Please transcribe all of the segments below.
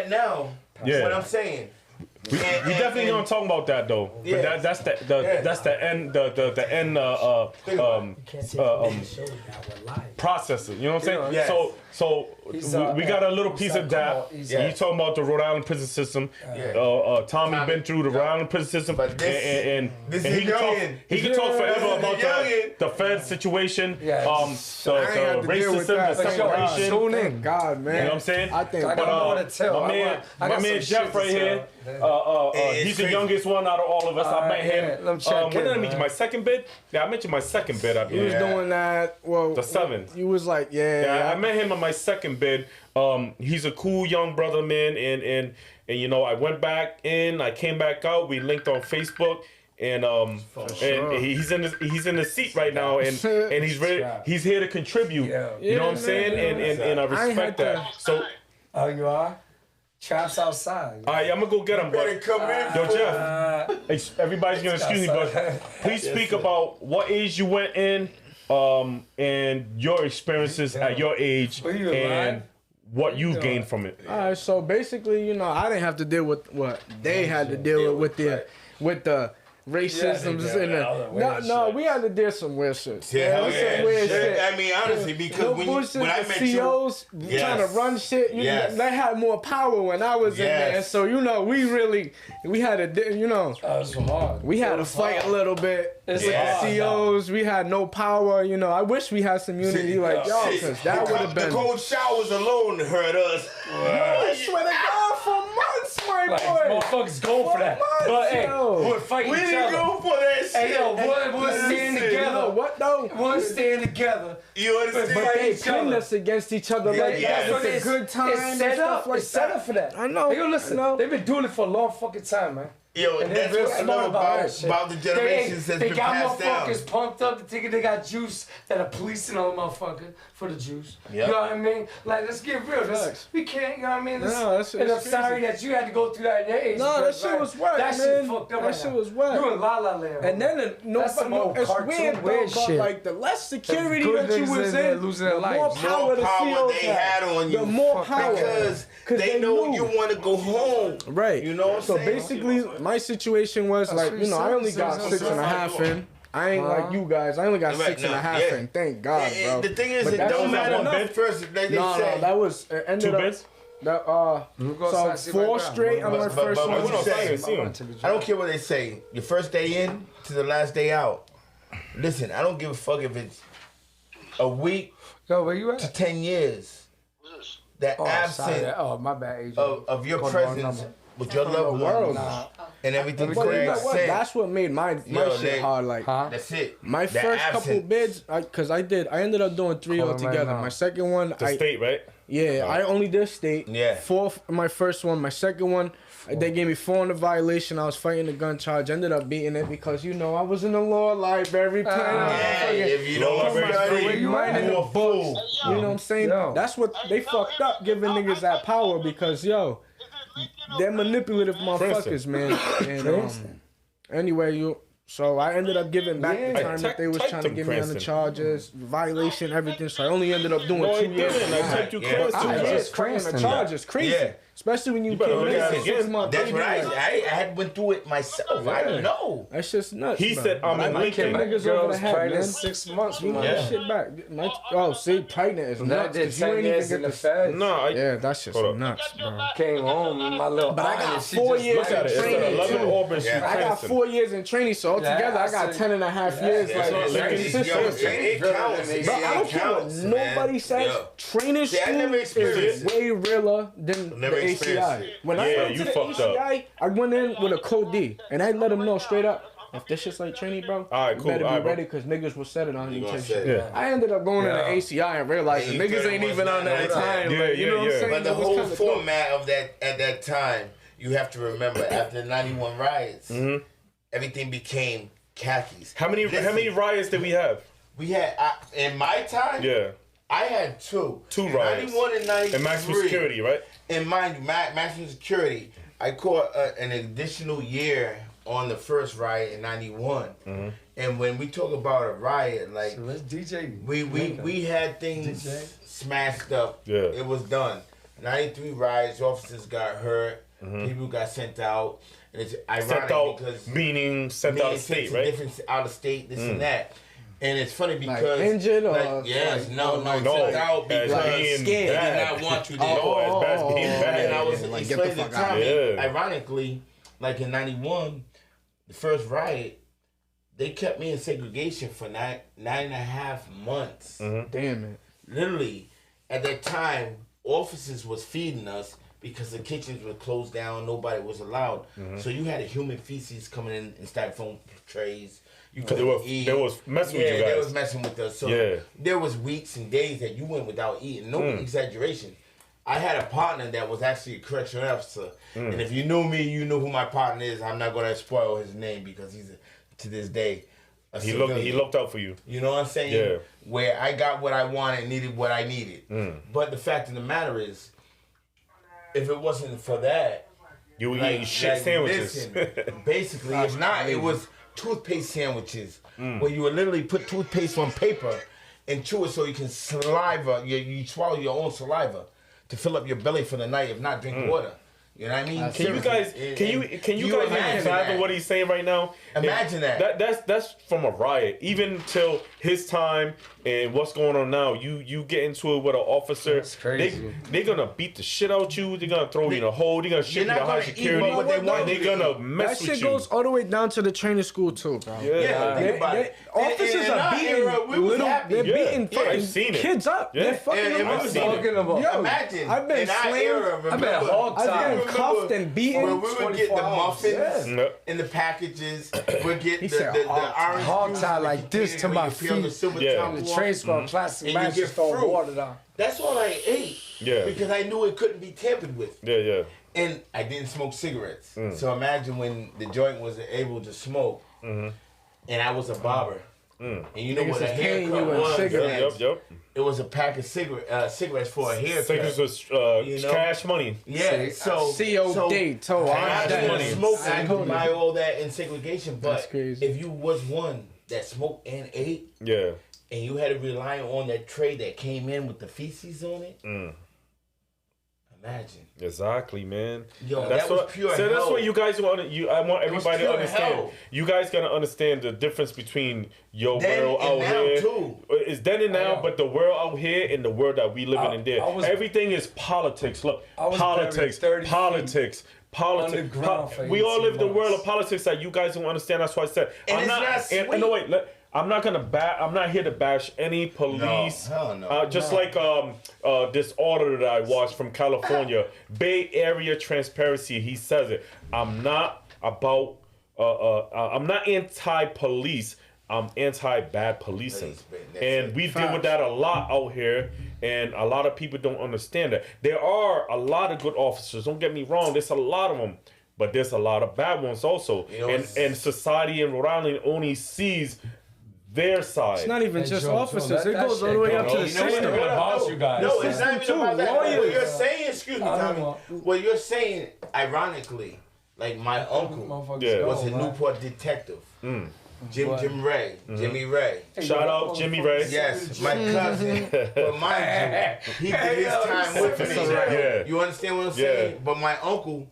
now. Yeah. What I'm saying. We definitely gonna talk about that though. Yeah. But that's the end processor. You know what I'm saying? Yes. So we got a little piece of that. You talking about the Rhode Island prison system? Tommy been through the Rhode Island prison system, But and this he is can talk. youngin'. He can talk forever about youngin'. the Fed situation, Yeah. the I ain't have to deal with racism, that. the Thank God. separation. Tune in. Thank God, man. You know what I'm saying? I think I got more to tell. My man Jeff right here. He's the youngest one out of all of us. I met him. yeah, let me check When did I in, meet you? man. My second bid? Yeah, I met you my second bid. I you was believe. doing that. Well, The 7th. You was like, Yeah, I met him on my second bid. He's a cool young brother, man, and you know, I went back in, I came back out, we linked on Facebook, and sure. and he's in the seat right now, and he's ready, he's here to contribute. Yeah. You know what I'm Yeah, saying? man. And I I ain't respect had that. So Oh, you are? Traps outside. all right, I'm gonna go get him, Better but come in. yo, Jeff, everybody's gonna excuse me, but please speak about what age you went in, and your experiences at your age, Were you and alive? what you gained from it. all right. So basically, you know, I didn't have to deal with what they had to deal with the racisms Yeah, and all the the weird no, shit. we had to deal some weird shit. Yeah, hell Some yeah. weird shit. I mean, honestly, because No when bullshit, I the met you, COs Yes. trying to run shit. Yes. They had more power when I was in there. Yes. So, you know, we had to, you know, Oh, it's hard. we had It to was fight hard. a little bit. It's With hard, the COs, we had no power. You know, I wish we had some unity like y'all, Shit, because that would have the been. cold showers alone hurt us. I swear to God, for months, my Like, boy. motherfuckers go for that. But hey, yo. we're fighting We each didn't other. go for that shit. Hey, yo, we're staying Listen, You know together. what though? We're staying together. You understand? But They each pinned other. us against each other Yeah, like yeah. that with It's- a good time It's and set stuff up. like It's set up that. for that. I know. Hey, yo, listen. I know. They've been doing it for a long fucking time, man. Yo, And they're that's real what I smart love about that shit. about the generations that's they been got passed down. motherfuckers pumped up. They thinking they got juice that are policing all the motherfuckers for the juice. Yep. You know what I mean? Like, let's get real. Facts. We can't, you know what I mean? This, No, that's- and I'm it's sorry crazy. that you had to go through that in your age. No, that because, shit like, was whack, That man. shit fucked up. That right shit now. was whack. You in La La Land. And then That's some old it's cartoon weird, though, weird but shit. like the less security good that you niggas was in there in, losing the their more lives. power More the power COs they had on you. The more Fuck power. Because they they know knew. you want to go home. Right. You know what I'm so saying? basically, my situation was like, you know, I only got 6.5 in. I ain't like you guys. I only got Right, 6.5 yeah. in. Thank God, bro. The thing is, But it that don't was matter one enough bid? first, like they No, say. that was it ended 2 up. bids? That, go so outside, see 4 right now. straight on my But- first but one. what you say? See him. I don't care what they say. Your first day in to the last day out. Listen, I don't give a fuck if it's a week Yo, where you to at? 10 years. That Oh, sorry. absent Oh, my bad, Adrian. of your Called the wrong presence number. with your loved world. ones and everything But But you know Craig what? said. That's what made my Yo, shit they- hard. Like Huh? That's it. my That first couple absence. bids, cause I ended up doing 3 Call him right altogether. now. My second one, The state, right? Yeah, I only did state. Yeah. 4 my first one. My second one, they gave me 4 on the violation. I was fighting the gun charge. Ended up beating it because, you know, I was in the law library playing. Yeah, if you don't Law library, study, where you at? you a fool. You know what I'm saying? Yo. That's what they fucked up, giving niggas that power because, yo, they're manipulative motherfuckers, man. And anyway, so I ended up giving back the time that they was Type trying to them, give me on the Cranston. charges, violation, everything. So I only ended up doing No, 2 he years. didn't. I typed you Yeah. Cranston. I Just just fighting the Cranston. charges, crazy. Yeah. Especially when you better came look in at it as a again. 6 month That's baby. what like, I had went through it myself. I didn't know. That's just nuts. He bro. said, I'm But in I Lincoln. can't niggas Girl over the was head, pregnant man. 6 months. You man. know Yeah. that shit back. See, pregnant is That nuts. did 'Cause you 10 ain't years even in get the the. feds. No, Yeah, that's just Hold up. nuts, bro. Came home and my little But I aunt, got and she 4 just years looked Look at at it. it. It's Training, at 11 too. Auburn Street, Yeah. I got Cranston. 4 years in training, so altogether I got said- 10 and a half years. Yeah, Like, yeah, like, yeah, consistent. yo, it counts. Bro, I don't care what counts, nobody man. says. Yo. Training See, I school never is experienced it. way realer than Never the experienced ACI. it. When I Yeah, went you to the fucked up. ACI, I went in with a code D, and I let them know straight up. If this shit's like training, bro, Alright, you cool. better be Alright, bro. ready because niggas will set it on you. You gonna type set shit. it. Yeah. I ended up going Yeah. to the ACI and realizing Yeah, niggas ain't even on that 31, time. Yeah, Like, you know what I'm yeah. saying? But the It was whole kinda dope. format of that at that time, you have to remember after the 91 riots, everything became khakis. How many Listen, riots did we have? we had in my time? Yeah. I had 2. Two In riots. 91 and 93. And maximum security, right? And mind you, maximum security, I caught an additional year on the first riot in 91. And when we talk about a riot, like So let's DJ. we had things DJ? smashed up. Yeah. It was done. 93 riots, officers got hurt, people got sent out, and it's ironic Sent out, because meaning sent out of state, to right? different out of state, this and that. And it's funny because injured or yes, like, no, no, sent out as because being they did bad. not want you there. No, as bad as being bad. And I was Like, get the explaining to fuck out. Tommy, Yeah. ironically, like in 91, the first riot, they kept me in segregation for nine and a half months. Damn it. Literally, at that time, officers was feeding us because the kitchens were closed down, nobody was allowed. So you had a human feces coming in styrofoam trays. You couldn't eat. They was messing with you they guys. was messing with us. So Yeah. there was weeks and days that you went without eating. No exaggeration. I had a partner that was actually a correctional officer, and if you knew me, you knew who my partner is. I'm not gonna spoil his name because he's to this day. He looked out for you. You know what I'm saying? Yeah. Where I got what I wanted, needed what I needed. But the fact of the matter is, if it wasn't for that, You were eating shit sandwiches. listen, basically, if not, it was toothpaste sandwiches where you would literally put toothpaste on paper and chew it so you can saliva. You swallow your own saliva to fill up your belly for the night. If not, drink water. You know what I mean? Can you guys imagine fathom that? what he's saying right now? Imagine that. That's from a riot. Even till his time and what's going on now, you get into it with an officer. That's crazy. They're gonna beat the shit out you. They're gonna throw you in a hole. They're gonna ship you You're to not high gonna eat security. what they want They're you to gonna eat. mess That with shit you. goes all the way down to the training school too, bro. Yeah, think about it. Officers In are our beating era, we was little. happy. They're Yeah. beating Yeah, fucking I've seen it. kids up. Yeah. They're fucking And them we up. was seen it. Talking about. Yo, Imagine I've been in our slammed. era, I've been remember, hog I've tied. been cuffed and beaten. when we would get the 24 hours. muffins Yeah. in the packages, we'd get the said orange hog juice tied with like the this to where my you peel the feet. silver Yeah. top The off. train squad, plastic And you match, get just throw fruit. water down. That's all I ate. Yeah. Because I knew it couldn't be tampered with. Yeah. And I didn't smoke cigarettes. So imagine when the joint was able to smoke, and I was a barber. And you know Niggas what a is paying haircut you in was? cigarettes. Yep. It was a pack of cigarettes for a haircut. Cigarettes was You know? cash money. Yeah, so COD, so I Cash didn't money. smoke. I Cigarette. could buy all that in segregation, but That's crazy. if you was one that smoked and ate, Yeah. and you had to rely on that tray that came in with the feces on it, imagine. Exactly, man. Yo, That's that was what. pure So that's hell. what you guys want. I want everybody to pure understand. hell. You guys gotta understand the difference between your Then world and out now, here. too. It's then and now, know. but the world out here and the world that we living in there. I was- Everything is politics. Look, I was politics, buried 30 politics. Politics. underground for We all 18 live the world months. of politics that you guys don't understand. That's why I said And I'm it's not. not And sweet. no, wait. I'm not gonna I'm not here to bash any police. hell no. Just like this auditor that I watched from California, Bay Area Transparency. He says it. I'm not about. I'm not anti-police. I'm anti-bad policing, That's and it. we deal with that a lot out here. And a lot of people don't understand that. There are a lot of good officers. Don't get me wrong. There's a lot of them. But there's a lot of bad ones also. You know, And society in Rhode Island only sees their side. It's not even Hey, just Joe, officers. that it goes all shit the way go- up to the You know what? system. What about you guys? No, it's not even System about too, that. What lawyers. you're saying, excuse me, I don't Tommy. want- What you're saying, ironically, like my uncle Motherfuckers Yeah. go, was a man. Newport detective. Jimmy Ray, Jimmy Ray. Hey, Shout yo, out Jimmy Ray. Yes, my cousin. But mind you, he did his yo, time he's with sipping me. some Yeah. You understand what I'm Yeah. saying? But my uncle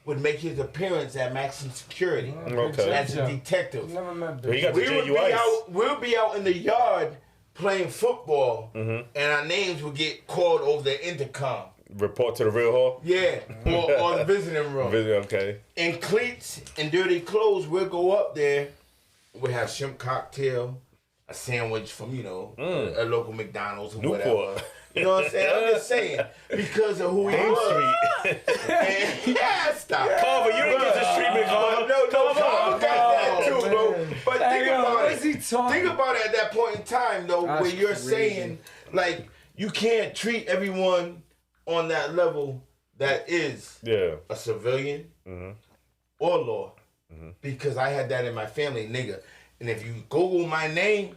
would make his appearance at Maxim Security Okay. as a detective. Never met He got the We would be JUIs. out. We'll be out in the yard playing football, and our names would get called over the intercom. Report to the real hall. Yeah, or the visiting room. Okay. In cleats and dirty clothes, we'll go up there. We have shrimp cocktail, a sandwich from a local McDonald's or Newport. whatever. You know what I'm saying? I'm just saying because of who he Main was. Street. And, yeah, stop. Carver, you didn't get the treatment, Carver. No, Carver got that too, bro. But Hey, think yo, about what's it. he talking? Think about it at that point in time, though, That's where you're crazy. saying like you can't treat everyone on that level that is Yeah. a civilian or law, because I had that in my family, nigga. And if you Google my name,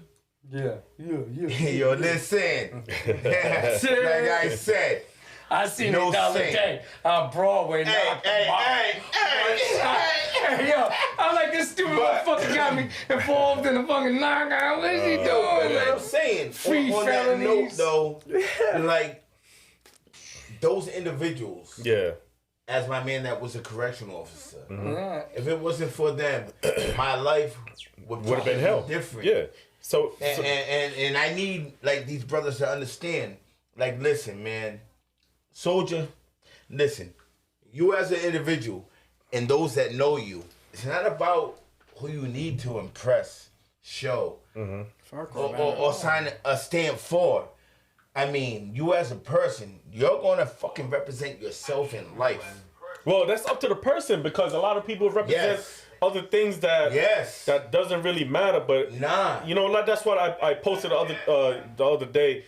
Yeah. yo, listen. Like I said, I seen No it the other saying. day on Broadway. hey, knocked hey, him out. hey, Hey, yo, I'm like, this stupid But- motherfucker got me involved in a fucking knockout. What is he But doing? what I'm Like, saying, Free on that note felonies. though, like those individuals, Yeah. as my man that was a correctional officer, Yeah. if it wasn't for them, my life would Have been hell. different. Yeah. So, And I need like these brothers to understand. Like, listen, man, soldier, listen. You as an individual and those that know you, it's not about who you need to impress, show, or sign a stamp for. I mean, you as a person, you're gonna fucking represent yourself in life. well, that's up to the person because a lot of people represent Yes. other things that that doesn't really matter. But Nah. you know, like that's what I posted the other day.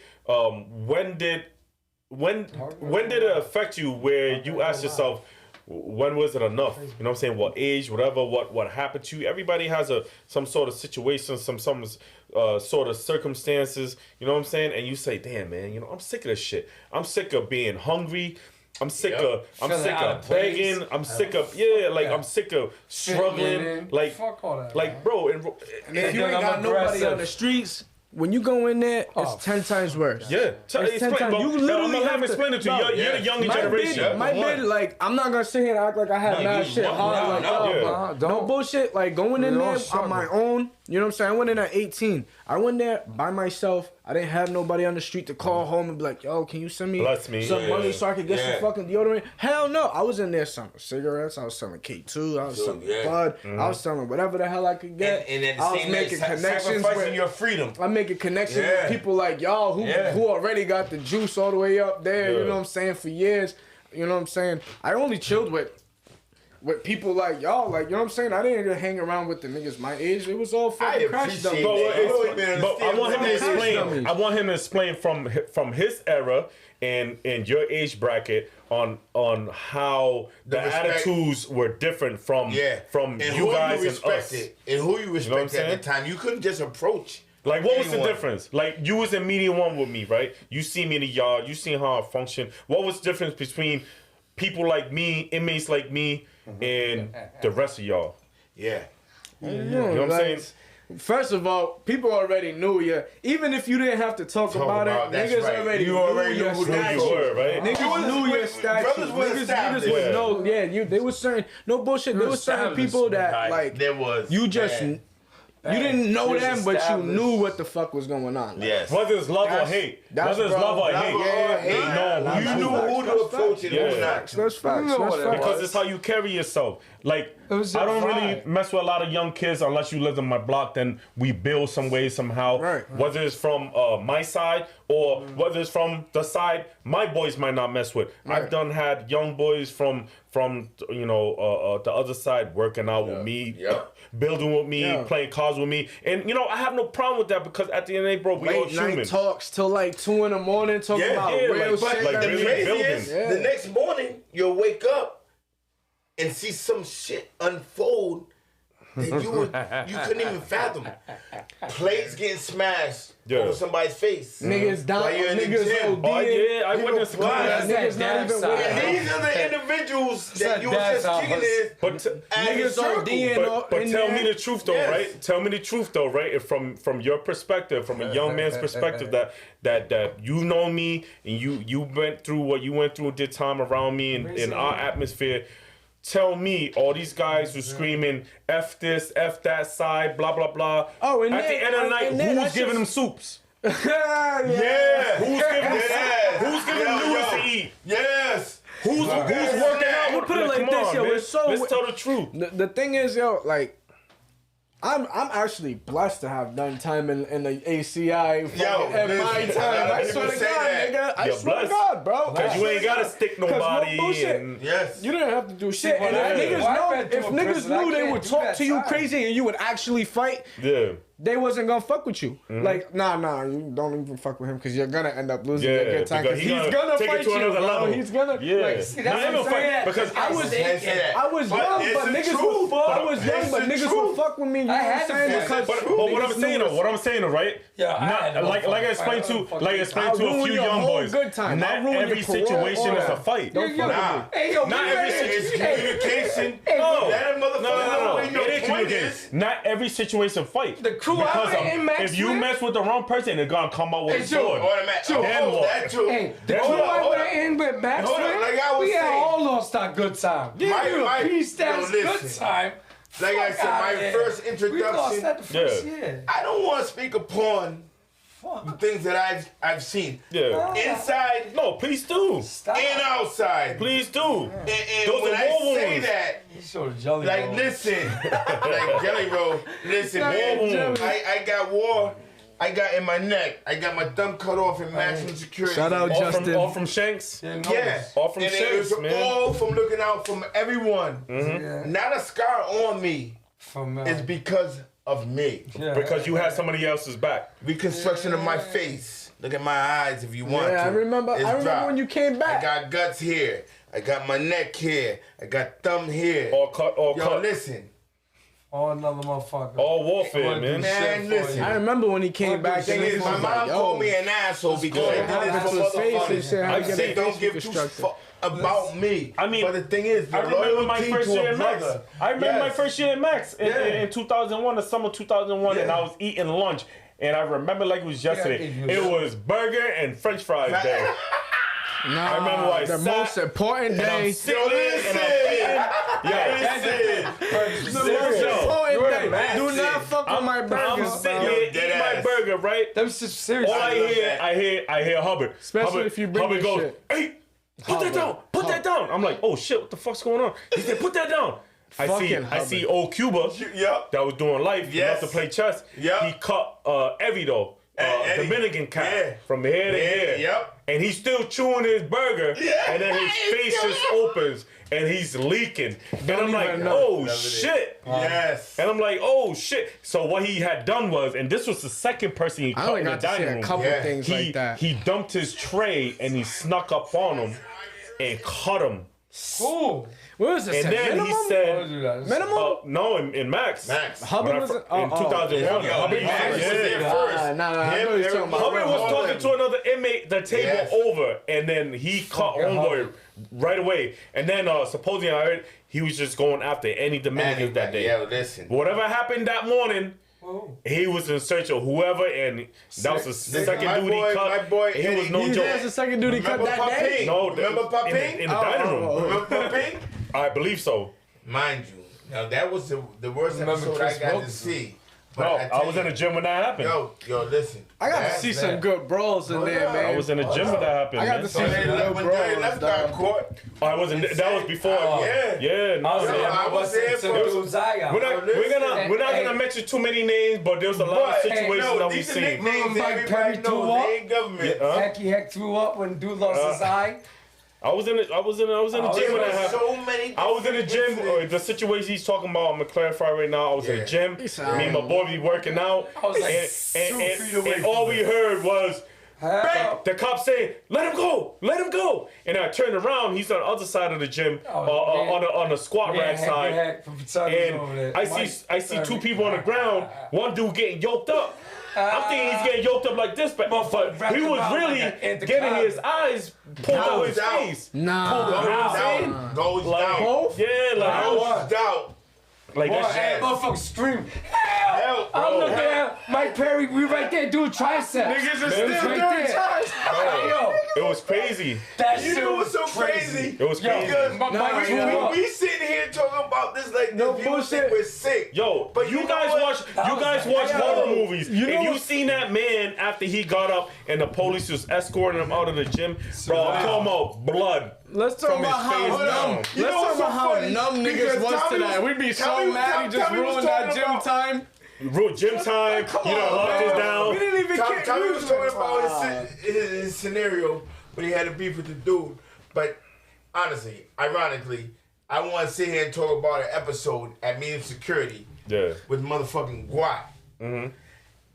When did it affect you where you ask yourself, when was it enough? You know what I'm saying? What age, whatever, what happened to you? Everybody has some sort of situation, some sort of circumstances, you know what I'm saying? And you say, damn, man, you know, I'm sick of this shit. I'm sick of being hungry. I'm sick of Feeling out of place. begging. I'm sick of I'm sick of struggling. Like fuck all that. like bro, And if you then ain't I'm got nobody aggressive. on the streets, when you go in there, it's 10 times worse. yeah. It's 10 Explain, times. bro. You I'm literally gonna have to explain it to you. No, You're the younger My generation. bid, my bid, like, I'm not gonna sit here and act like I had No, mad you shit won't. hard. No, Like, no, yo, yeah. bro. No bullshit. Like, going in We all there on struggle. my own, you know what I'm saying? I went in at 18. I went there by myself. I didn't have nobody on the street to call home and be like, yo, can you send me Bless me. some Yeah. money so I could get Yeah. some fucking deodorant? Hell no. I was in there selling cigarettes. I was selling K2. I was Sure, selling yeah. bud. I was selling whatever the hell I could get. And at the I was same making time, connections sacrificing with your freedom. I'm making connections Yeah. with people like y'all who already got the juice all the way up there, you Yeah. know what I'm saying, for years. You know what I'm saying? I only chilled with people like y'all, like, you know what I'm saying? I didn't even hang around with the niggas my age. It was all fucking crash appreciate dummies. But, that. I don't even but I understand want him to what that is. explain. I want him to explain from his era and your age bracket on how the respect. attitudes were different from And you who guys you and us. respected. And who you what I'm respected saying? at the time. You couldn't just approach. Like, what was the anyone. difference? Like, you was in Media One with me, right? You see me in the yard. You seen how I function. What was the difference between people like me, inmates like me, and the rest of y'all? Yeah. You know what I'm saying? First of all, people already knew you. Even if you didn't have to talk about about it, that's niggas right. already You knew already your knew who stature. you were, right? Niggas Brothers knew your was- stature. brothers was Niggas established. would Yeah. know. Yeah, there was certain no bullshit. There was certain people that like There was. you just man. you didn't know It was them, but you established. knew what the fuck was going on. Yes. Whether it's love or That's- hate. that's Whether it's bro, love or love hate. or hate. They know You who knew who to That's approach and Yeah. who not. That's facts. You know That's what it facts. Because it's how you carry yourself. Like, It was I your don't really vibe. mess with a lot of young kids unless you live in my block. Then we build some way somehow. Right. Whether it's from my side or whether it's from the side my boys might not mess with. I've done had young boys from the other side working out with me, Yeah. building with me, Yeah. playing cards with me, and I have no problem with that because at the end of the day, bro, we all Late night human. talks till like 2 in the morning talking Yeah, about yeah, real like, shit. like that The really we- crazy building. is, Yeah. the next morning, you'll wake up and see some shit unfold that you couldn't even fathom. Plates getting smashed Yeah. over somebody's face. Niggas While dying, you're in the niggas gym. ODing. Oh yeah, I You witnessed a know, couple of why? that. Niggas not damn even side. with And it. these are the individuals that that you were just dad's kicking house. in But as a Niggas circle. ODing But in tell there. me the truth though, Yes. right? Tell me the truth though, right? If from your perspective, from a young man's perspective, that you know me and you went through what you went through, did time around me in our atmosphere. Tell me, all these guys were screaming "F this, F that side, blah blah blah." Oh, and at then- the end of the night, and then who's that's giving them just- soups? Yeah. Who's giving them? Yes. Who's giving Yo, noodles yo. to eat? Yes. Who's working out? I'ma put it like come this, on, yo, man. it's so- Let's tell the truth. The thing is, yo, like, I'm actually blessed to have done time in the ACI fucking at listen, my a lot time. of I people swear to say God, that. nigga. I You're swear to blessed. God, bro. Cause I you swear ain't to gotta God. stick 'Cause no nobody. bullshit. And, Yes. You didn't have to do shit. Well, And I- if niggas well, I know, been to if a niggas prison, I knew they can't would do talk that to you side. crazy and you would actually fight, yeah. they wasn't gonna fuck with you. Like, nah, you don't even fuck with him because you're gonna end up losing your Yeah, good time. because Because he he's gonna gonna take it fight to you, another bro. level. He's gonna, Yeah. like, See, Not that's even what I'm fight, saying. because I was Can't say that. I was But young, it's but the niggas truth. would fuck. I was It's young, but the niggas truth. would fuck with me. You know I what I'm had to saying? fight. Because But what I'm niggas saying, knew though, what I'm saying, right? Yeah, I had to like I explained to I'll a ruin few your young whole boys. good time. Not I'll ruin every your parole, situation all is a that. fight. Don't fuck Nah. with me. Hey, yo, Not be every ready. It's communication. No. That motherfucker No. in your It ain't 20s. communication. not every situation fight. The crew because out in Max if you Win- mess with the wrong person, they're gonna come out with Hey, a Joe. sword. Then what? that too. Hey, the Hold crew up, I hold went up. in with Max Hold up, Win, like I was we had saying. all lost our good time. Mike, Peace, that's yo, good listen. time. Like I Fuck said, outta my here. first We lost introduction. that the first year. I don't want to speak upon the things that I've seen. Yeah. Inside No, please do. Stop. and outside. Please do. And Those when are I war say wounds. that, He showed a jelly like, roll. listen, like Jelly Roll, listen, War wounds. I got war. I got in my neck. I got my thumb cut off in maximum security. Shout out All Justin. from, all from Shanks. Yeah. All from and it Shanks, was man. all from looking out for everyone. Yeah. Not a scar on me. From It's because of me. Because you had somebody else's back. Reconstruction of my face. Look at my eyes if you want to. Yeah, I remember. It's I remember dropped. when you came I back. got guts here. I got my neck here. I got thumb here. All cut, all Yo, cut. listen. Oh, another motherfucker. All warfare, man. Man, listen. I remember when he came back. Thing and is, he my was mom like, called me yo, an asshole because I good. did happened this to for his face and motherfuckers. shit. How I to get say his Don't face give two reconstructed. fuck about me. I mean, but the thing is, the I remember my loyalty first to year a in Max. brother. I remember my Yes. first year in Max in 2001, the summer 2001, and Yeah. I was eating lunch. And I remember like it was yesterday. give you It a- was burger and French fries day. Nah, I remember when I the sat most important And I'm day. sitting Yo, there and I'm listen. thinking, The Yo, most yo, important you're day. a man. Do not fuck with my I'm burger. sitting Yo, there dead eating my ass. burger, right? Them shit serious. All I love hear, that. I hear Hubbard. Especially Hubbard, if you bring Hubbard your goes, shit. hey, put that down, put that down. I'm like, oh shit, what the fuck's going on? He said, put that down. I Fucking see old Cuba Yup. that was doing life. He Yes. loved to play chess. Yep. He cut Evie though, Eddie. Dominican cat Yeah. from here to here. Yep. And he's still chewing his burger, Yeah. and then his face just opens and he's leaking. And I'm like, even know. oh Never did. shit. Yes. And I'm like, oh shit. So what he had done was, and this was the second person he I cut only in the got to see dining a room. couple Yeah. things like that. He dumped his tray and he snuck up on him and cut him. Cool. What was this? And then minimum? he Don't said, do that. Minimum? no, in Max. Max. Hubbard was in oh, 2001. Yo, Hubbard, Max was there yeah. first. Nah, I Him, know he's talking about. Hubbard was talking to another inmate the table Yes. over, and then he caught Fucking homeboy Hubbard. right away. And then supposedly I heard he was just going after any Dominicans that day. Yo, listen. Whatever happened that morning, Whoa. he was in search of whoever, and that was the second my dude boy- he cut. my boy and he was Eddie, no he joke. That's the second dude he cut Remember that day. Papi? No, Remember Papi? in the dining room. Remember Papi? I believe so. Mind you, now that was the worst Remember episode Chris I got Wilkinson? to see. But No, tell I was in you, the gym when that happened. Yo, listen. I got to That's see some bad. good brawls in there, yeah. man. I was in the gym when that happened. I got man. to So see they some left, good when they left brawls, got dog. caught. I wasn't. That was before. yeah. No, I was yeah. there. I was there for to Zion. We're not gonna mention too many names, but there's a lot of But, situations that we've these are seen. nicknames Mike everybody Perry knows. threw up? They ain't government. Yeah, Hecky Heck threw up when dude lost his eye. I was in the gym when that There happened. were so many. I was in the gym. incidents. The situation he's talking about, I'm gonna clarify right now. I was in the Yeah. gym. Me and my boy be working out. I was like and, 2 feet away and from all we heard was Help. the cop saying, "Let him go, let him go." And I turned around. He's on the other side of the gym, on the squat rack side. And I see two people on the ground. One dude getting yoked up. I'm thinking he's getting yoked up like this, but wrapped he was around really like an getting his anaconda. eyes pulled out his Doubt. face. Nah. Goes down. Goes Like, down. yeah, like, Goes down. like Boy, that hey, shit. motherfucker scream. Help! Help, I'm bro. looking at Mike Perry. We right there doing triceps. Niggas is Man, still it's doing right there. time. Hey, yo, It was crazy. that You shit know was what's so crazy? It was crazy. Because Mike we, threw up. we sitting here talking about this like No this. People bullshit. think we're sick. Yo, But you you know guys what? watch horror movies. You know if you what- seen that man after he got up and the police was escorting him out of the gym, bro, I'm talking about blood. Let's talk From his about how face numb. down. Let's You know talk what's about so how funny? numb niggas Because was Tommy today. was- We'd be so Tommy- mad he just Tommy was ruined that talking gym about- time. Gym time, Come you know, on, locked man. us down. We didn't even get Tommy was talking about about his scenario, but he had a beef with the dude. But honestly, ironically, I want to sit here and talk about an episode at Medium Security Yeah. with motherfucking Guat.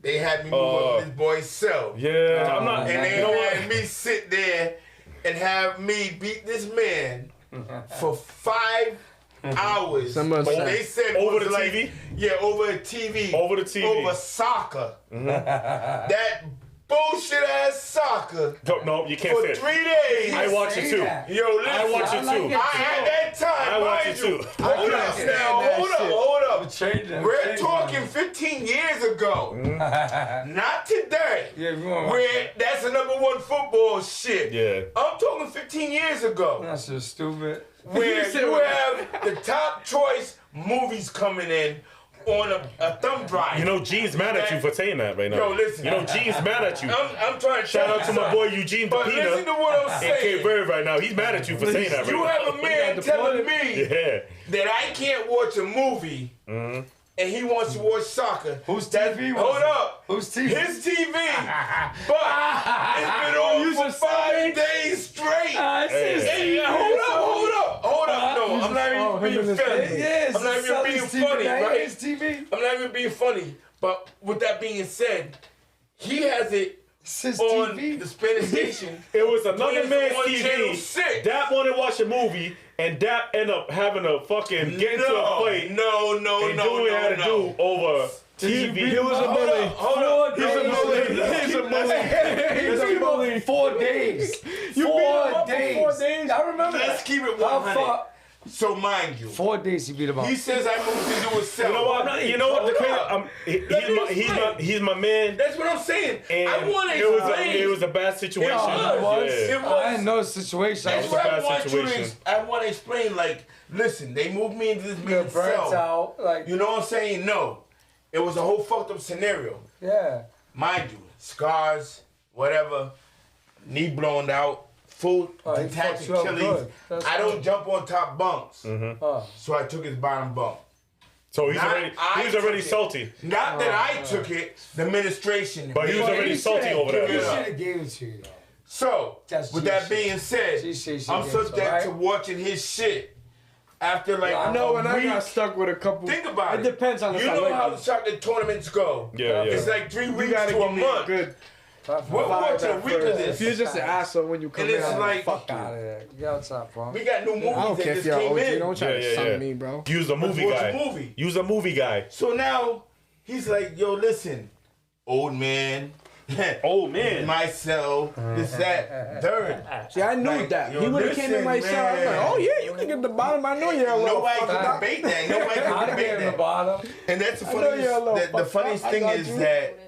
They had me move up this boy's cell. Yeah, I'm not. And they You know had what? me sit there and have me beat this man for 5 hours. Someone But said- they said Over was the like, TV? Yeah, over the TV. Over the TV. Over soccer. That bullshit ass soccer No, you can't for say 3 it. days. I watch it too. Yo, listen. I watch it I like too. it. I had that time. I watch mind it you. too. Hold up understand now. that Hold shit. up. changed. We're talking 15 years ago. Not today. Yeah, we want Where that's the #1 football shit. Yeah. I'm talking 15 years ago. That's just stupid. Where you have the top choice movies coming in on a thumb drive. You know, Gene's mad at you for saying that right now. Yo, listen. You know, Gene's mad at you. I'm trying to Shout out to my boy Eugene But listen to Depina what I'm in Cape saying. Verde right now. He's mad at you for saying that right You now. have a man telling me Yeah. that I can't watch a movie and he wants to watch soccer. Whose That- TV was Hold it? up. Whose TV? His TV. But it's been on for 5 days straight. Hey, hold up. No, I'm not even being funny. Yes, I'm not even being funny, right? His TV. I'm not even being funny. But with that being said, he has it It's his on TV. the Spanish station. It was another Put it man's on channel TV. 6. Dap wanted to watch a movie, and Dap ended up having to fucking get into a fight No, and do what he had to do over TV. He was a Hold bully. up, hold up. He's a bully. He's a bully. He's a bully. 4 days. You beat him 4 up for days. 4 days? I remember Let's that. keep it How 100. far? So mind you, 4 days he beat him up. he says I moved to do a cell. You know what? You know what? The crazy, he's my man. That's what I'm saying. And I want to it was a bad situation. It was. Yeah. It was. I didn't know the situation. That's was a what I bad want you to. situation. I want to explain. Like, listen, they moved me into this Your man's burnt cell. out. Like, You know what I'm saying? No, it was a whole fucked up scenario. yeah. Mind you, scars, whatever, knee blown out, full Oh, he detached fucked you up Achilles. good. That's I don't jump on top bunks, Oh. so I took his bottom bunk. So he was I already took it. salty. Not that I took it, the administration. But he was already salty over He that. Yeah. should have gave it to you. So, That's with G that shit. being said, G shit I'm gave it, subject right? to watching his shit after like I I know a when I week. got stuck with a couple. Think about it. It depends on if You I know like how it. the chocolate tournaments go. Yeah, yeah. It's like 3 You weeks gotta to a give me a month. good We're watching a vibe week at of first. this. If you're just an asshole when you come And in, it's I'm like- fuck Fuck out you. of there. Get outside, bro. We got new movies I don't that care if just you're came OG. in. Don't try Yeah, to yeah, suck yeah. me, bro. He was a movie watch guy. a movie. He was a movie guy. So now he's like, yo, listen, old man, Oh man. myself, this, that, third. See, I knew Like, that. yo, He would have came in my listen, cell. I'm like, man. oh yeah, you can get the bottom. I know you're a little Nobody fucker. can debate that. Nobody I can gave debate him the that. bottom. And that's the I know you're a funniest. little The fuck funniest up. I thing got is you. that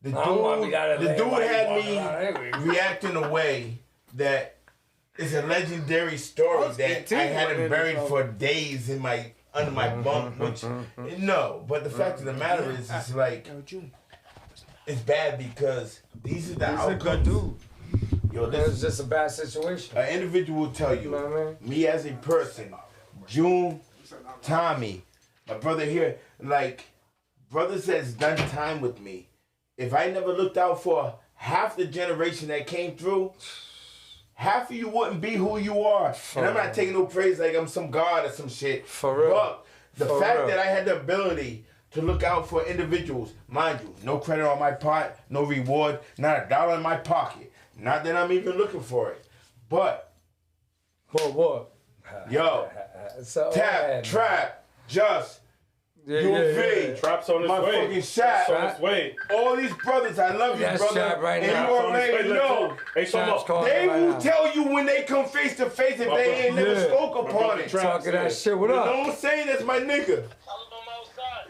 the I don't want to be out of dude there while you had walking me around anyway. react in a way that is a legendary story was that 18 I had when him it buried was for days in my under my bunk. Which no, but the fact of the matter is, it's like it's bad because these are the He's a good outcomes. dude. Yo, It was listen, just a bad situation. an individual will tell You know you, what I mean? me as a person, June, Tommy, my brother here, like brothers that's done time with me. If I never looked out for half the generation that came through, half of you wouldn't be who you are. And I'm not taking no praise like I'm some god or some shit. For real. But the For fact real. that I had the ability to look out for individuals, mind you, no credit on my part, no reward, not $1 in my pocket. Not that I'm even looking for it. But, What? yo, So, tap, man. trap, just, Yeah, UV, Trap's on his my way. fucking shot. On his way. All these brothers, I love you, Yes, brother. Trap, right and now. you Trap's on his already way. know. Hey, Trap's come on. calling They right will now. tell you when they come face to face if they ain't never Yeah. spoke upon it. Trap. Talking that shit. What You know up? what I'm saying? That's my nigga.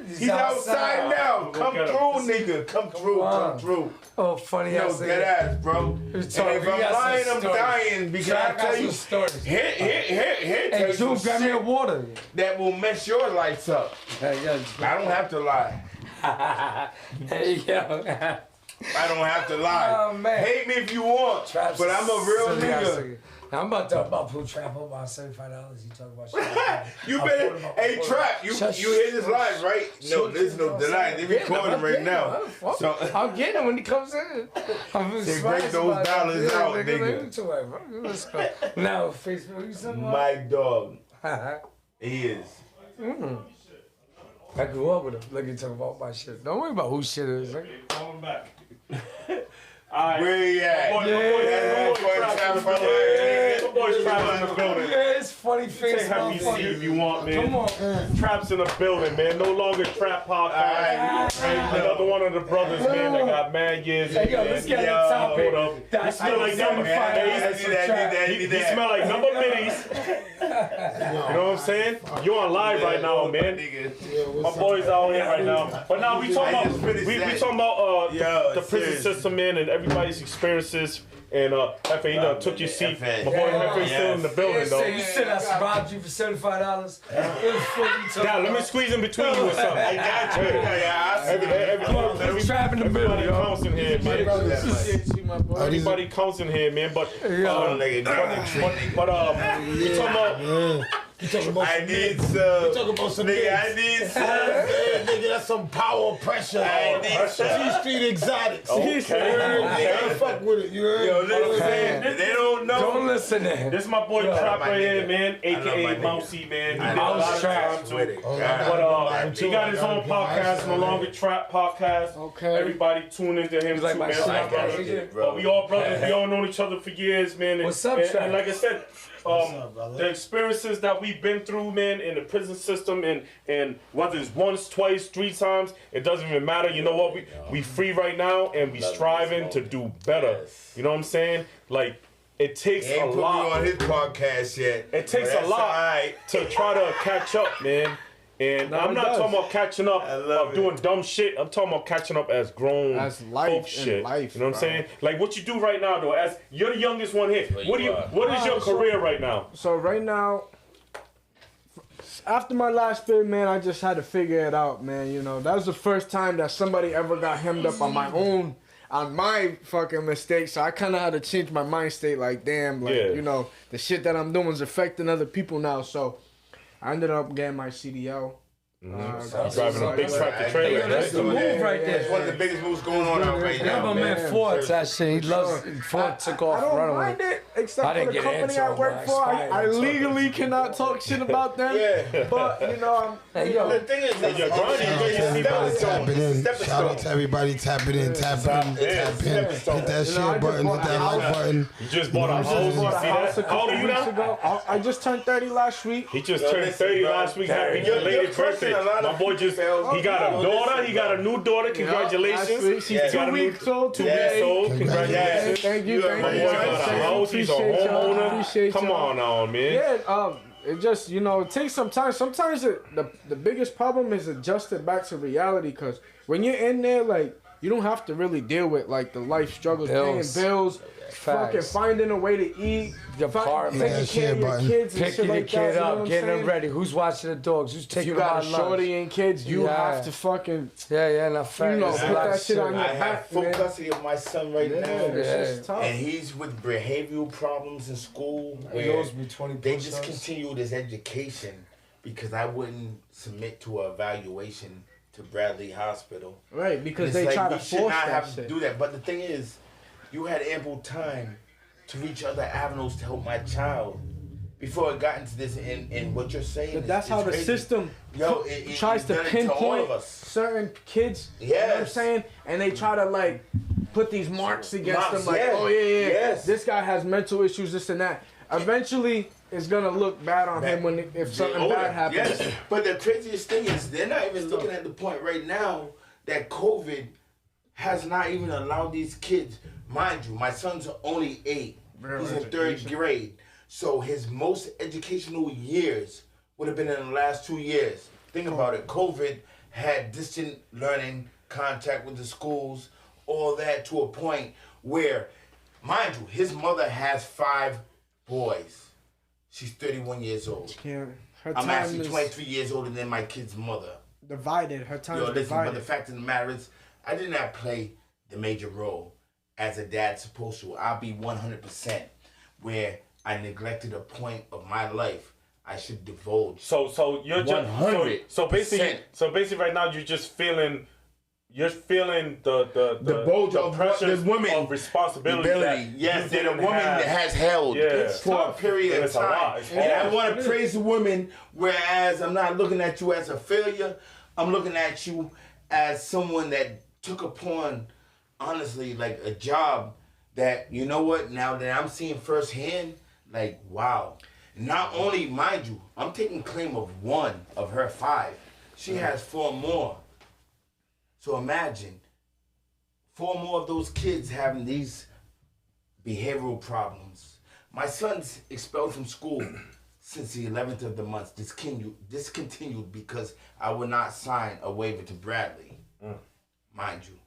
He's He's outside now. Look Come at him. through, nigga. Come through, on. come through. Oh, funny Yo, ass dead nigga. ass, bro. And He's if talking- he I'm got some lying, I'm stories. dying because Trap I got tell some you, stories. here, tell Hey, you some June, grab me a shit water. that will mess your lights up. Hey, yo. I don't have to lie. Hey, yo. I don't have to lie. Oh, man. Hate me if you want, Trap's but I'm a real silly ass nigga. Now, I'm about to talk about Pooh Trap about $75. You talk about shit. You I'll better, put him up, hey put him Trap, up. you Shush. hear this live, right? No, there's no deny. They recording right now. So I'll get him when he comes in. I'm Say, break those dollars out, nigga. Let's go. Now, Facebook, you said what? my dog, he is. I grew up with him. Look, you talk about my shit. Don't worry about who shit is. Nigga. Coming back. Alright. Where he at? My boy That's Trap Trap in the from building. here. My boy Trap in the building. Yeah, it's funny face. Say happy to see you if you want, man. Come on. Trap's in the building, man. No longer Trap Podcast. Another one of the brothers, man, that got mad years. Hey, yo, let's get on the Yo, topic. hold up. That's He smell like number number five. I need that. He smell like number minis. You know what I'm saying? You're on live right now, man. My boys out here right now. But now we talking about the prison system, man, and everybody's experiences. And Hefe, you done took your seat. My boy Hefe still in the building, though. You said I survived you for $75. It was fucking Now let me squeeze in between you or something. I got you. Everybody counts in here, man. Appreciate you, my boy. Everybody counts in here, man. But we talking about. I need some. Talk about some Nigga, I things. need some. Nigga, that's some power pressure. I need some. G-Street Exotics. Nigga, Fuck with it, you heard? Yo, listen, they don't know. Don't listen to him. This is my boy Trap my right here, nigga. man, I love my aka nigga. Mousy, man. He did a Mouse lot of Trap. time too. With it. But he got his own podcast, No Longer Trap podcast. Okay. Everybody tune into him like too, my man. shit, My brother. AJ, But we all brothers. We all known each other for years, man. And, What's up, and, Trap? and like I said, up, brother? the experiences that we've been through, man, in the prison system, and whether it's once, twice, 3 times, it doesn't even matter. You know what? We free right now, and we striving to do better. You know what I'm saying? Like, it takes He a ain't put me lot. on his podcast yet. It takes But a that's lot alright. to try to catch up, man. And No, I'm it not does. talking about catching up love of doing dumb shit. I'm talking about catching up as grown As life folk and shit. life, you know what I'm bro. saying? Like what you do right now, though. As you're the youngest one here, what is your so- career right now? So right now, after my last bid, man, I just had to figure it out, man. You know, that was the first time that somebody ever got hemmed up on my fucking mistake. So I kind of had to change my mind state. Like, damn, like, Yeah. you know, the shit that I'm doing is affecting other people now. So I ended up getting my CDL. Driving a big tractor trailer, Yo, that's the right? move right It's there. one of the biggest moves going on out right Yeah, now, my man Ford, that shit. He loves. Ford took off I don't running mind with it. it, except I for didn't the get company into I it, work but for. I I aspired to legally cannot talk shit about them. Yeah. But, you know, Hey, yo, The thing is, You're grinding, it's you a see stepping stone. Tapping in. Stepping Shout out stone. to everybody tapping in, tapping in, tap in. Hit that You know, I share just button, bought hit a that like house. button. You just bought a I house. just You bought see a house a that? How old couple are you weeks now? ago. I just turned 30 last week. He just Yo, turned listen, 30 bro. last week. Happy You're belated crushing birthday. a lot My of boy just, people. he got a Yo, daughter. listen, He got a new daughter. Last Congratulations. week, she's He got 2 a new- weeks old. 2 Yeah. weeks old. Congratulations. Thank you, You thank are My you. boy my got a Appreciate house. He's a Appreciate y'all. homeowner. Appreciate Come y'all. on now, man. Yeah, it just, you know, it takes some time. Sometimes the biggest problem is adjusting back to reality, because when you're in there, like, you don't have to really deal with, like, the life struggles, Bills. paying bills, fucking Facts. finding a way to eat, Your apartment. taking Yeah, care of shit, your button. kids and Picking shit the like kid that. You know up, what I'm getting them saying? ready. Who's watching the dogs? Who's If taking you them got out a lunch? shorty and kids, you Yeah. have to fucking, Yeah, no you facts. know, It's put a lot that of shit on I your have back, full man. custody of my son right Yeah, now. it's Yeah. just tough. And he's with behavioral problems in school. He Where owes me 20 they push-ups. discontinued his education because I wouldn't submit to an evaluation to Bradley Hospital. Right, because It's they like try to we should force not that have shit. to do that. But the thing is, you had ample time to reach other avenues to help my child before it got into this. And what you're saying, But is, that's is how the crazy. system it tries to done it to all pinpoint of us. certain kids. You know what I'm Yes. saying? And they try to, like, put these marks against Marks, them, like, yeah. oh yeah, Yes. this guy has mental issues, this and that. Eventually, it's gonna look bad on him when if something Older, bad happens. Yes. But the craziest thing is they're not even looking at the point right now that COVID has not even allowed these kids. Mind you, my son's only 8. He's in 3rd grade. So his most educational years would have been in the last 2 years. Think about it. COVID had distant learning, contact with the schools, all that, to a point where, mind you, his mother has 5 boys. She's 31 years old. Yeah, her I'm time actually is 23 years older than my kid's mother. divided. Her time Yo, is listen, but the divided. fact of the matter is, I did not play the major role as a dad supposed to. I'll be 100% where I neglected a point of my life I should divulge. So you're just 100%. so basically right now you're just feeling the bulge of pressure the woman of responsibility. ability. That Yes, you that a didn't woman have. has held Yeah. for a period of It's a lot. time. It's And I hard. want to praise the women, whereas I'm not looking at you as a failure. I'm looking at you as someone that took upon, honestly, like a job that, you know what, now that I'm seeing firsthand, like, wow. Not only, mind you, I'm taking claim of 1 of her 5. She has 4 more. So imagine 4 more of those kids having these behavioral problems. My son's expelled from school since the 11th of the month discontinued because I would not sign a waiver to Bradley, mind you,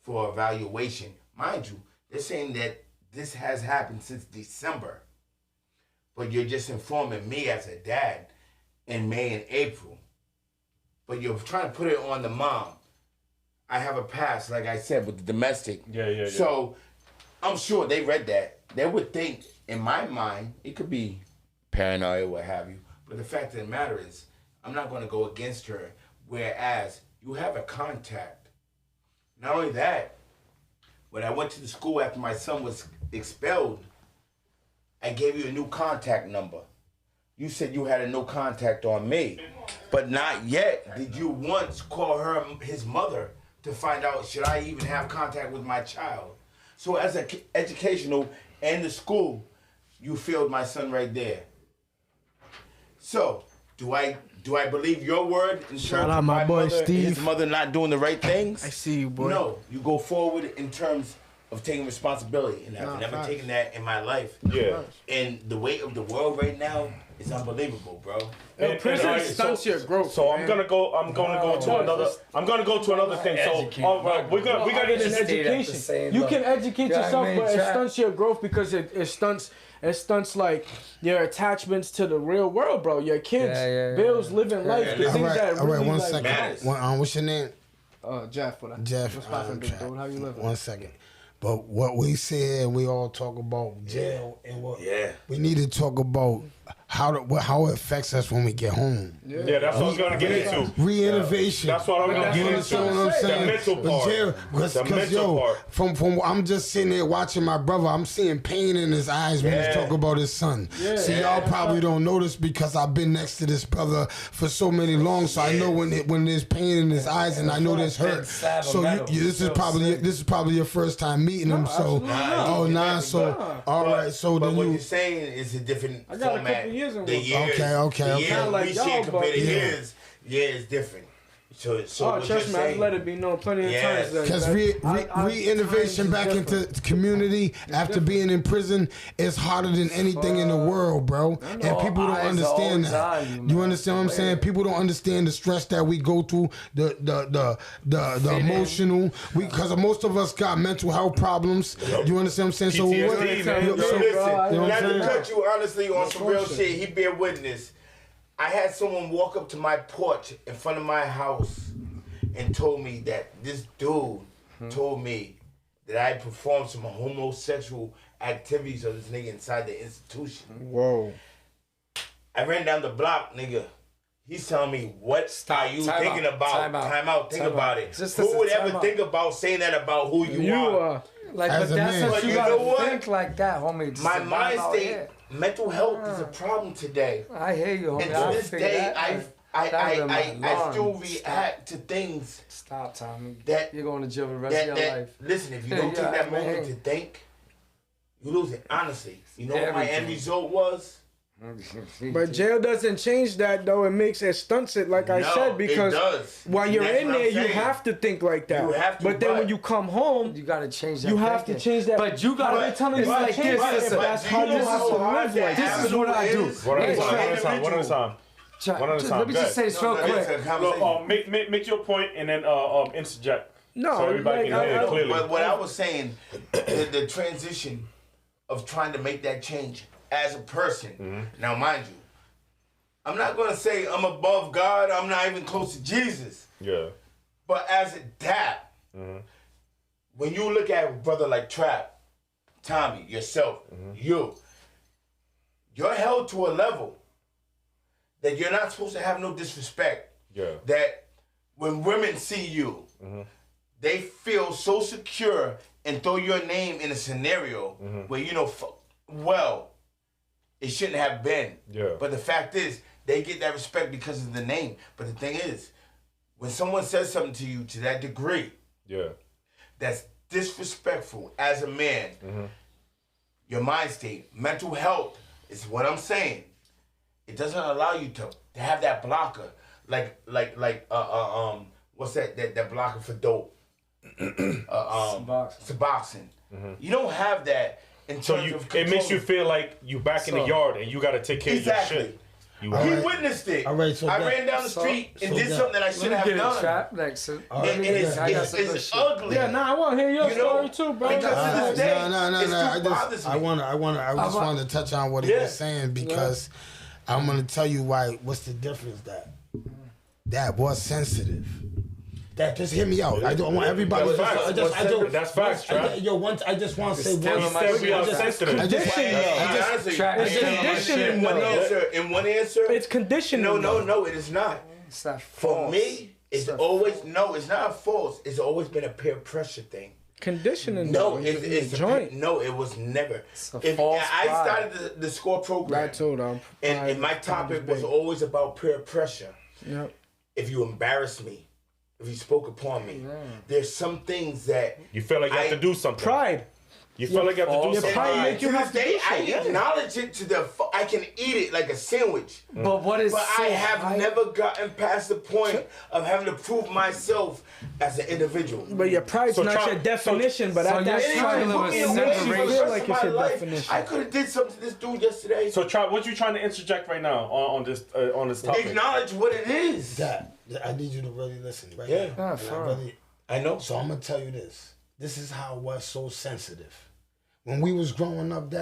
for evaluation. Mind you, they're saying that this has happened since December, but you're just informing me as a dad in May and April. But you're trying to put it on the mom. I have a past, like I said, with the domestic. Yeah. So I'm sure they read that. They would think, in my mind, it could be paranoia, what have you. But the fact of the matter is, I'm not going to go against her. Whereas you have a contact. Not only that, when I went to the school after my son was expelled, I gave you a new contact number. You said you had a no contact on me. But not yet did you once call her his mother to find out, should I even have contact with my child? So as an educational and the school, you failed my son right there. So, do I believe your word in Shout terms out of my boy mother, Steve. his mother not doing the right things? I see you, boy. No, you go forward in terms of taking responsibility, and I've never taken that in my life. Yeah. And the weight of the world right now is unbelievable, bro. Prison alright, stunts your growth. So man. I'm gonna go to another thing. So all right, we got It's into an Stay at the education. same You level. can educate Yeah, I yourself, mean, but it try- stunts your growth because it stunts like your attachments to the real world, bro. Your kids, Yeah. bills, living life, the All things All right, that all right, really one like, second. matters. What's your name? Jeff, what? Jeff. What's poppin', big dude? How you living? 1 second. But what we say, we all talk about jail and what we need to talk about how it affects us when we get home. Yeah, that's what I was gonna get into. Re-innovation. That's what I'm gonna You get understand into. what I'm saying? The mental But part. jail, The mental part. from I'm just sitting there watching my brother. I'm seeing pain in his eyes when he's Yeah. talking about his son. See, y'all probably don't notice because I've been next to this brother for so many long, so I know when there's pain in his eyes, and I know there's hurt. So this is probably your first time meeting him. So all right. So But then what you. you're saying is a different I got a format. couple years in the work. years, Okay. The years Kinda like we y'all, see compared but- to Yeah. years, it's different. So Oh, what you're trust me, I've saying, let it be known plenty of Yes. times. that- Because that re-innovation times back is into different. community after being in prison is harder than anything in the world, bro. And people don't Eyes are understand always that. on you, You man. understand what I'm saying? People don't understand the stress that we go through, the emotional. Because most of us got mental health problems. You understand what I'm saying? So PTSD, what? man. Yo, so- listen, you know what not I'm to saying? cut you honestly on some real shit, he bear witness. I had someone walk up to my porch in front of my house and told me that this dude told me that I performed some homosexual activities of this nigga inside the institution. Whoa. I ran down the block, nigga. He's telling me, what are you Time thinking out, about? time out, Think time about out. it. Just Who listen, would time ever out. think about saying that about who you, You are? Like, As but a that's man. what But you you gotta know what? think like that, homie. Just My to mind vibe out state, here. mental health is a problem today. I hear you, homie. And I to this figure day, that, man. That was my I still alarm. react to things Stop, Tommy. that You're going to jail for the rest of your life. listen, if you Yeah, don't take yeah, that moment man. to think, you lose it. Honestly, you know what my end Everything. result was? But jail doesn't change that though. It stunts it, like I No, said, because it does. while you're That's in what I'm there, you saying. have to think like that. You have to, but then when but- you come home, You gotta change that. you have to thinking. change that. But you gotta. How they telling it's you like to change this. it, Listen, but that's do how you you know have to hard live that like This that. is what I do. One at a Hey, time. Trey, One at a time. Trey, let me just say this real No, quick. it's a conversation. Make your point and then interject. No, so everybody like, can hear I- it clearly. But what I was saying, the transition of trying to make that change as a person. Now, mind you, I'm not going to say I'm above God. I'm not even close to Jesus. Yeah. But as a dad, when you look at a brother like Trap, Tommy, yourself, you're held to a level that you're not supposed to have no disrespect. Yeah. That when women see you, they feel so secure and throw your name in a scenario where well, it shouldn't have been. Yeah. But the fact is, they get that respect because of the name. But the thing is, when someone says something to you to that degree, Yeah. that's disrespectful as a man, your mind state, mental health is what I'm saying. It doesn't allow you to have that blocker, like what's that blocker for dope? Suboxone. You don't have that in So terms of it makes you controlling- feel like you back in the yard and you got to take care of your exactly. shit. You He have. witnessed it. All right, so I that- ran down the so- street and so did that- something that I Let shouldn't me have get a done. trap next to. And it's ugly. Yeah, nah, I want to hear your You know, story too, bro. because to this day, No. it still bothers me. I just wanted to touch on what he Yeah. was saying because I'm gonna tell you why. What's the difference? That was sensitive. That just hear me out. I don't want everybody. That's facts. That's facts, Trap. I just want to say Still one. in my Said we are shit. sensitive. In one answer, It's conditioning. no, it is not. It's not For false. me, it's always no. It's not false. It's always been a peer pressure thing. Conditioning. No, though, it's in the a joint. no. It was never. It's a If false I pride. started the score program, That too, though. and my topic was always about peer pressure. Yep. If you embarrass me, if you spoke upon me, there's some things that You feel like you have to do something. Pride. You feel like you have to do Your something. pride and make you to have this to do day, I shit, yeah. acknowledge it to the. I can eat it like a sandwich. But what is But so I have high- never gotten past the point of having to prove myself as an individual. But your pride's So not try- your definition, but so at that you're It trying time, to live a put me it away makes for you the separation. feel rest like of it's my your life. definition. I could have did something to this dude yesterday. So, Trap, what you trying to interject right now on this topic? Acknowledge what it is. That I need you to really listen, right? Yeah. now. Ah, And for I know. So I'm gonna tell you this. This is how it was so sensitive. When we was growing up,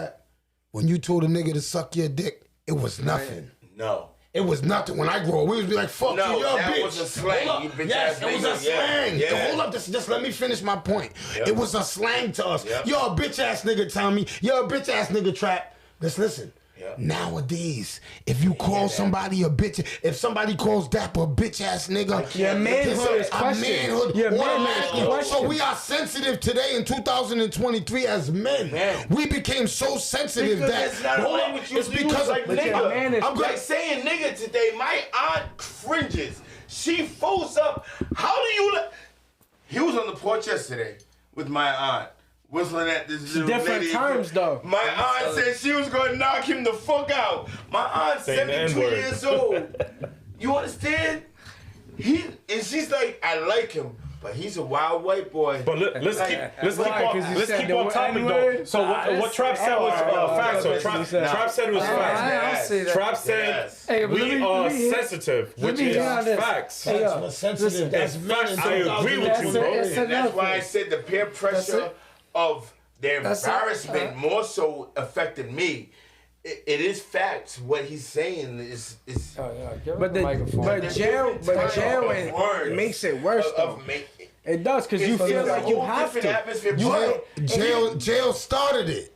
when you told a nigga to suck your dick, it was nothing. No. It was nothing. When I grew up, we would be like, fuck No, you, you're a that bitch. was a slang, Hold you up. bitch Yes, ass it was a nigga. Yeah, slang. yeah. Hold up, just let me finish my point. Yep. It was a slang to us. Yep. You're a bitch ass nigga, Tommy. You're a bitch ass nigga, Trap. Just listen. Yep. Nowadays, if you call somebody a bitch, if somebody calls Dapper a bitch ass nigga, Your manhood is a questioned. manhood Your manhood is automatically. So questioned. we are sensitive today in 2023 as men. Man. We became so sensitive Because that that's not a hold up, language you it's use because like of nigga. man is- I'm Like good. saying nigga today, my aunt cringes. She folds up. How do you? He was on the porch yesterday with my aunt, whistling at this little different lady. times, though. My aunt said she was going to knock him the fuck out. My aunt's Saying the 72 N-word. years old. You understand? And she's like, I like him, but he's a wild white boy. But let's keep Why? 'Cause you let's said keep the on topic though. N-word? So what Trap said was facts. So Trap said it was I facts. don't see that. Trap said Yes. Hey, but we let me are hear- sensitive, which me is hear this. facts. Hey, yo, That's sensitive. That's That's men. facts. I agree with you, bro. That's And that's enough. why I said the peer pressure it. of their That's it. embarrassment more so affected me. It is facts. What he's saying is Oh, yeah, give him But the the microphone. but There's jail different types of and words makes it worse of though. make- It does because you it's feel a like you whole have different to. atmosphere. Jail started it.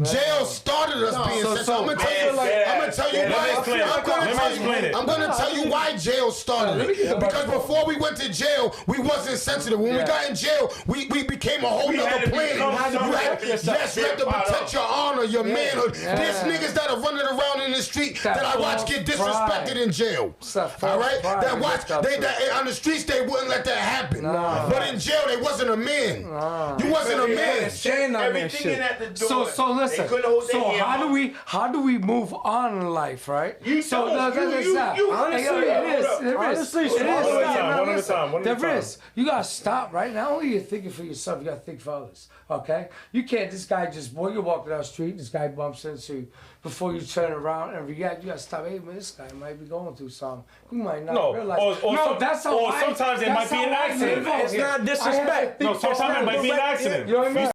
Jail started us being so- sensitive. I'm gonna tell you, man, I'm gonna tell you let me why. explain it. I'm gonna Let me tell explain you. it. I'm gonna tell you why jail started it. Because before we went to jail, we wasn't sensitive. When we got in jail, we became a whole had nother to plane. become something. Yes, you have to protect your honor, your manhood. There's niggas that are running around in the street that I watch get disrespected in jail. All right, that watch they on the streets they wouldn't let that happen. But in jail they wasn't a man. You wasn't a man. Shame on that Everything shit. in at the door. So They listen. couldn't hold their So hand how up. do we move on in life, right? You so don't. no, You- that's you- not. you- Honestly, hold it up, is. hold up. There is. Honestly, It is. one at a Stop. time, Now, one at a listen. time, one at a There time. is. You gotta stop right now. Only you're thinking for yourself. You gotta think for others. Okay? You can't. This guy just boy, you're walking down the street. This guy bumps into you. Before you turn around and react, you gotta stop. Hey man, this guy might be going through something. You might not No, realize. or That's how. sometimes it might be an accident. It's not disrespect. No, sometimes it might be an accident. You know what I mean?